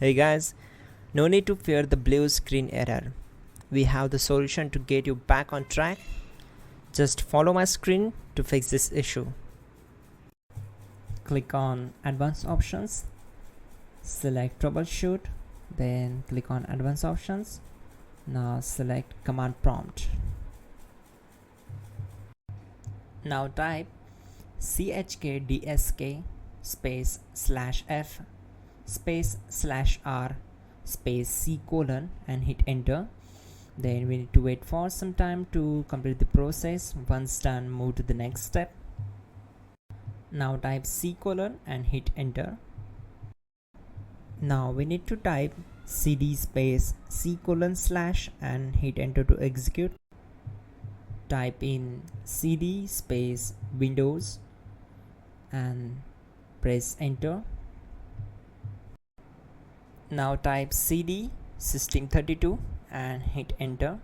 Hey guys, no need to fear the blue screen error. We have the solution to get you back on track. Just follow my screen to fix this issue. Click on Advanced Options, select Troubleshoot, then click on Advanced Options. Now select Command Prompt. Now type chkdsk space /f space /r space c : and hit enter. Then we need to wait for some time to complete the process. Once done, move to the next step. Now type c : and hit enter. Now we need to type cd space c : / and hit enter to execute. Type in cd space Windows and press enter. Now type cd system32 and hit enter.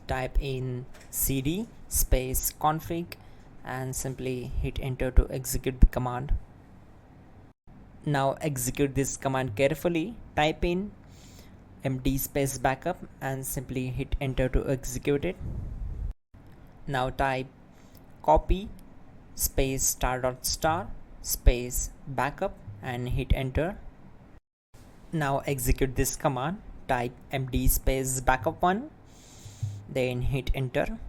Type in cd space config and simply hit enter to execute the command. Now execute this command carefully. Type in md space backup and simply hit enter to execute it. Now type copy space ** space backup and hit enter. Now execute this command. Type md space backup1, then hit enter.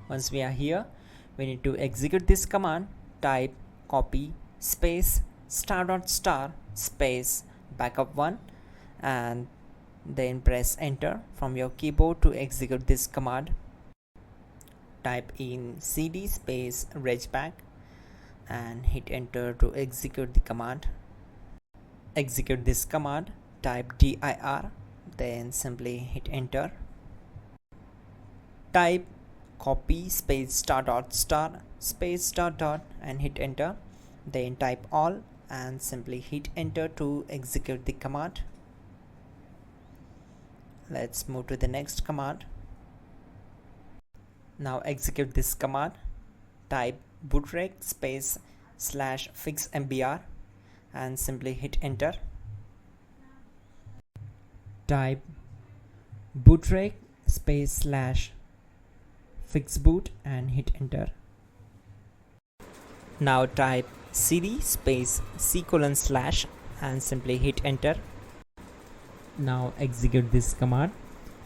Once we are here, we need to execute this command. Type copy space ** space backup1 and then press enter from your keyboard to execute this command. Type in cd space regback and hit enter to execute the command. Execute this command. Type dir, then simply hit enter. Type copy space ** space .. and hit enter. Then type all and simply hit enter to execute the command. Let's move to the next command. Now execute this command. Type bootrec space /fixmbr and simply hit enter. Type bootrec space /fixboot and hit enter. Now type cd space c : / and simply hit enter. Now execute this command.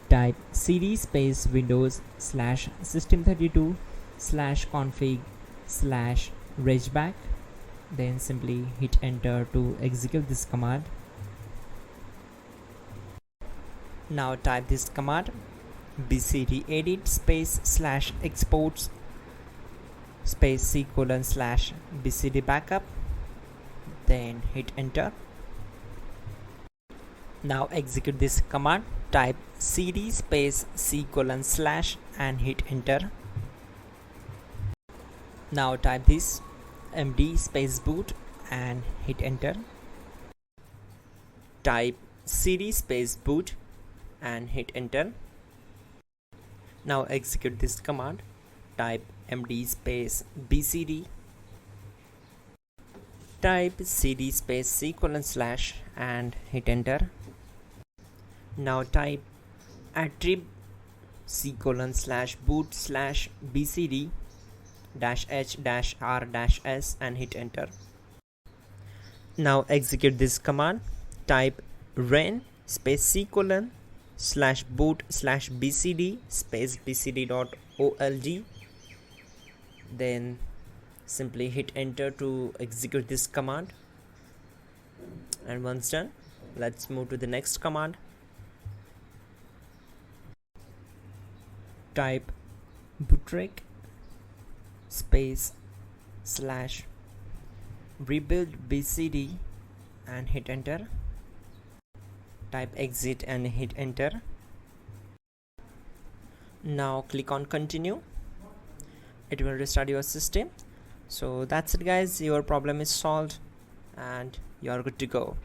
Type cd space Windows /system32 /config /regback, then simply hit enter to execute this command. Now type this command bcd edit space /exports space c : /bcd backup, then hit enter. Now execute this command. Type cd space c : / and hit enter. Now type this md space boot and hit enter. Type cd space boot and hit enter. Now execute this command. Type md space bcd. Type cd space c : / and hit enter. Now type attrib c : /boot /bcd -h -r -s and hit enter. Now execute this command. Type ren space c : /boot /bcd space bcd.old, then simply hit enter to execute this command. And once done, let's move to the next command. Type bootrec space /rebuild bcd and hit enter. Type exit and hit enter. Now click on continue. It will restart your system. So that's it guys, your problem is solved and you are good to go.